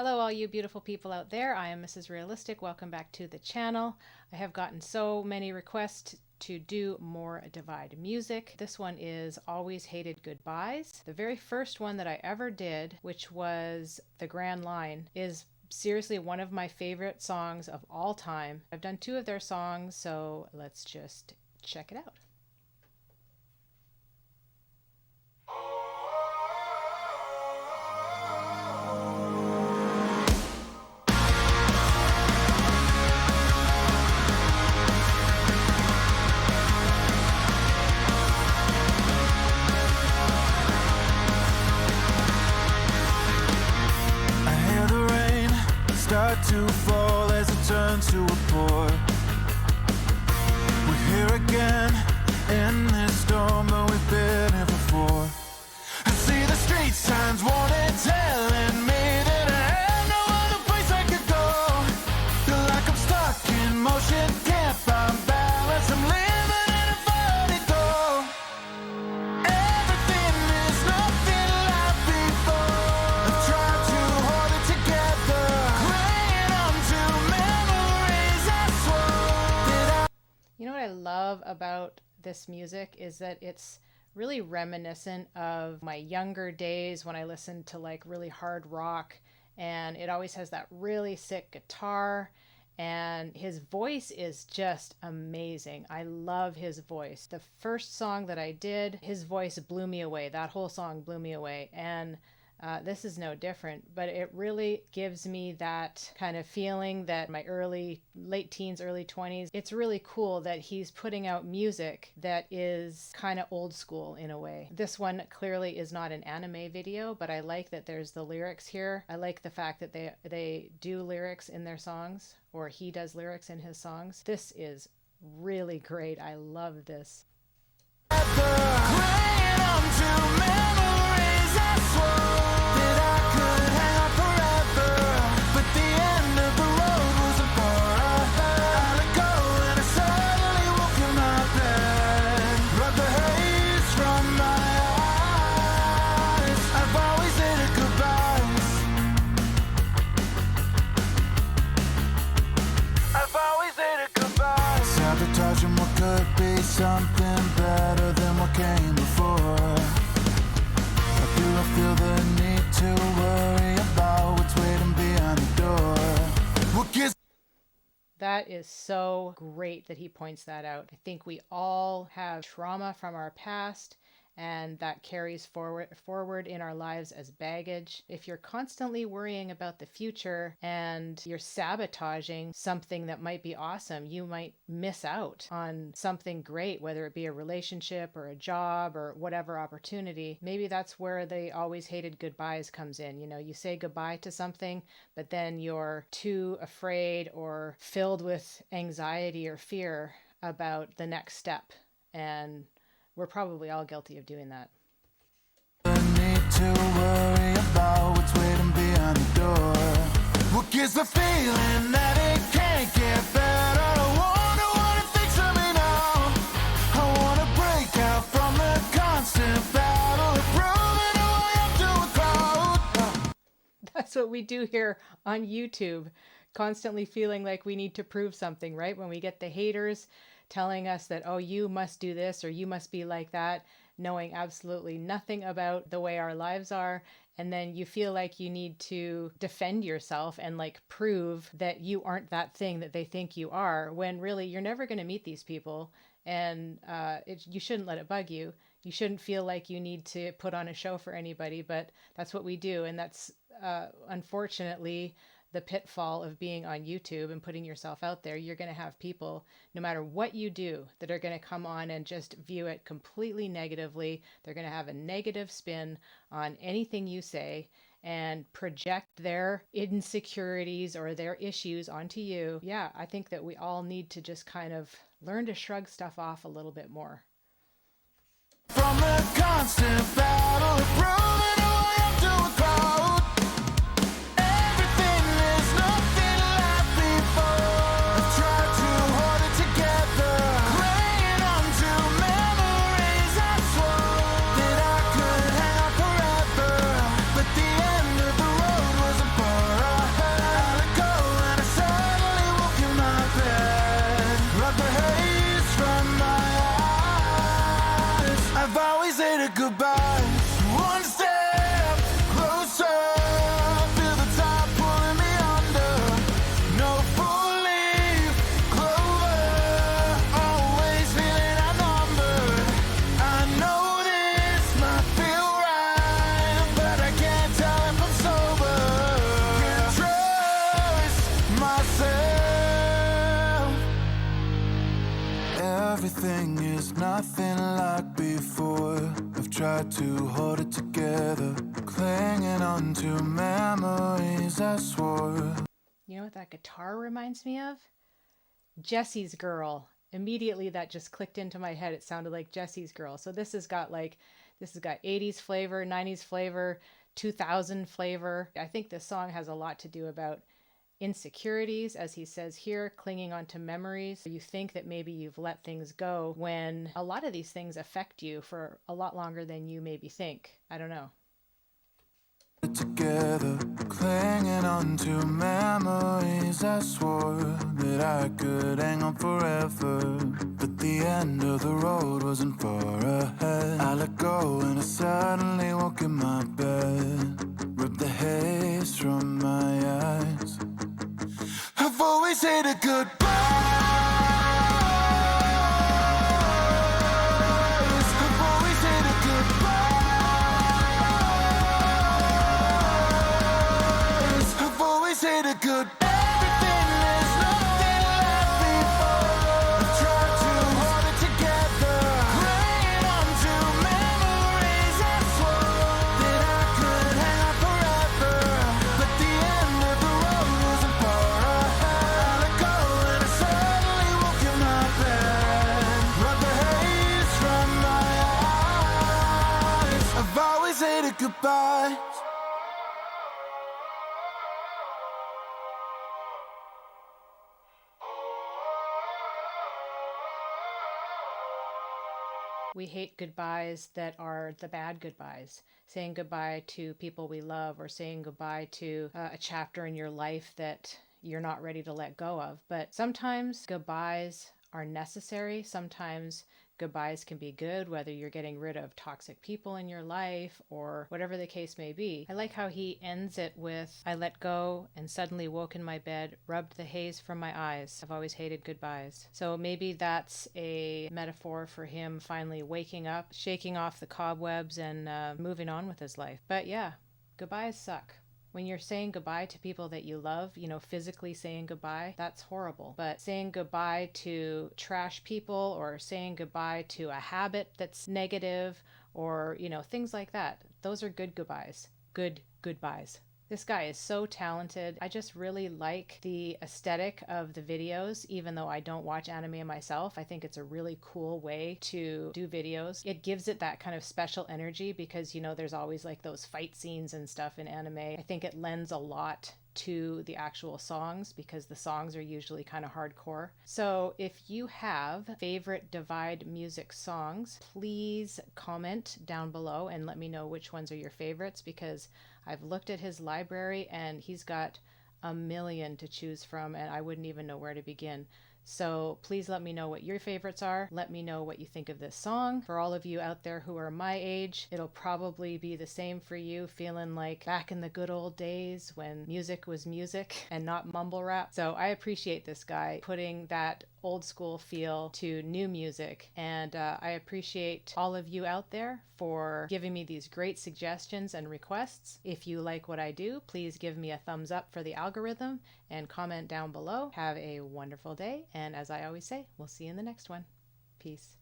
Hello all you beautiful people out there. I am Mrs. Realistic. Welcome back to the channel. I have gotten so many requests to do more Divide music. This one is Always Hated Goodbyes. The very first one that I ever did, which was The Grand Line, is seriously one of my favorite songs of all time. I've done two of their songs, so let's just check it out. Start to fall as it turns to a pour. We're here again in this storm, but we've been here before. I see the street signs warning, telling me that I have no other place I could go. Feel like I'm stuck in motion, can't find balance. I'm living in a vertigo. Everything is nothing like before. I've tried to hold it together. You know what I love about this music is that it's really reminiscent of my younger days when I listened to like really hard rock, and it always has that really sick guitar, and his voice is just amazing. I love his voice. The first song that I did, his voice blew me away. That whole song blew me away, and this is no different, but it really gives me that kind of feeling that my late teens, early 20s, it's really cool that he's putting out music that is kind of old school in a way. This one clearly is not an anime video, but I like that there's the lyrics here. I like the fact that they do lyrics in their songs, or he does lyrics in his songs. This is really great. I love this. Sabotaging what could be something better than what came before. I feel the need to worry about what's waiting behind the door. What gives... That is so great that he points that out. I think we all have trauma from our past, and that carries forward in our lives as baggage. If you're constantly worrying about the future and you're sabotaging something that might be awesome, you might miss out on something great, whether it be a relationship or a job or whatever opportunity. Maybe that's where the Always Hated Goodbyes comes in. You know, you say goodbye to something, but then you're too afraid or filled with anxiety or fear about the next step. And we're probably all guilty of doing that. Need to worry about what's waiting behind the door. What gives the feeling that it can't get better? I wanna fix me now. I wanna break out from the constant battle of proving who I am to a crowd. That's what we do here on YouTube, constantly feeling like we need to prove something, right? When we get the haters telling us that, oh, you must do this or you must be like that, knowing absolutely nothing about the way our lives are. And then you feel like you need to defend yourself and like prove that you aren't that thing that they think you are, when really you're never going to meet these people. And you shouldn't let it bug you. You shouldn't feel like you need to put on a show for anybody, but that's what we do. And that's unfortunately the pitfall of being on YouTube and putting yourself out there. You're going to have people, no matter what you do, that are going to come on and just view it completely negatively. They're going to have a negative spin on anything you say and project their insecurities or their issues onto you. Yeah, I think that we all need to just kind of learn to shrug stuff off a little bit more. From the constant battle of proving who I am to a crowd. Everything is nothing like before. I've tried to hold it together, clinging on to memories I swore that I could hang on forever. But the end of the road wasn't for us. goodbye. One step closer, feel the tide pulling me under. No four-leaf clover, always feeling outnumbered. I know this might feel right, but I can't tell if I'm sober. Can't trust myself. Everything is nothing like before. I've tried to hold it together, clinging on to memories I swore. You know what that guitar reminds me of? Jesse's Girl. Immediately that just clicked into my head. It sounded like Jesse's Girl. So this has got 80s flavor, 90s flavor, 2000 flavor. I think this song has a lot to do about insecurities, as he says here, clinging on to memories. You think that maybe you've let things go when a lot of these things affect you for a lot longer than you maybe think. I don't know. Together, clinging on to memories I swore that I could hang on forever. But the end of the road wasn't far ahead. I let go and I suddenly woke in my bed, rubbed the haze from my eyes. I've always hated goodbyes. I've always hated goodbyes. I've always hated good. Everything is nothing like before. I've tried to hold it together, clinging on to memories I swore that I could hang on forever. But the end of the road wasn't far ahead. I let go and I suddenly woke in my bed, rubbed the haze from my eyes. I've always hated goodbyes. We hate goodbyes that are the bad goodbyes. Saying goodbye to people we love, or saying goodbye to a chapter in your life that you're not ready to let go of. But sometimes goodbyes are necessary. Sometimes goodbyes can be good, whether you're getting rid of toxic people in your life or whatever the case may be. I like how he ends it with, I let go and suddenly woke in my bed, rubbed the haze from my eyes. I've always hated goodbyes. So maybe that's a metaphor for him finally waking up, shaking off the cobwebs, and moving on with his life. But yeah, goodbyes suck. When you're saying goodbye to people that you love, physically saying goodbye, that's horrible. But saying goodbye to trash people, or saying goodbye to a habit that's negative, or, things like that, those are good goodbyes. Good goodbyes. This guy is so talented. I just really like the aesthetic of the videos, even though I don't watch anime myself. I think it's a really cool way to do videos. It gives it that kind of special energy because, there's always like those fight scenes and stuff in anime. I think it lends a lot to the actual songs because the songs are usually kind of hardcore. So if you have favorite Divide music songs, please comment down below and let me know which ones are your favorites, because I've looked at his library and he's got a million to choose from and I wouldn't even know where to begin. So please let me know what your favorites are. Let me know what you think of this song. For all of you out there who are my age, it'll probably be the same for you, feeling like back in the good old days when music was music and not mumble rap. So I appreciate this guy putting that old school feel to new music, and I appreciate all of you out there for giving me these great suggestions and requests. If you like what I do, please give me a thumbs up for the algorithm and comment down below. Have a wonderful day, and as I always say, we'll see you in the next one. Peace.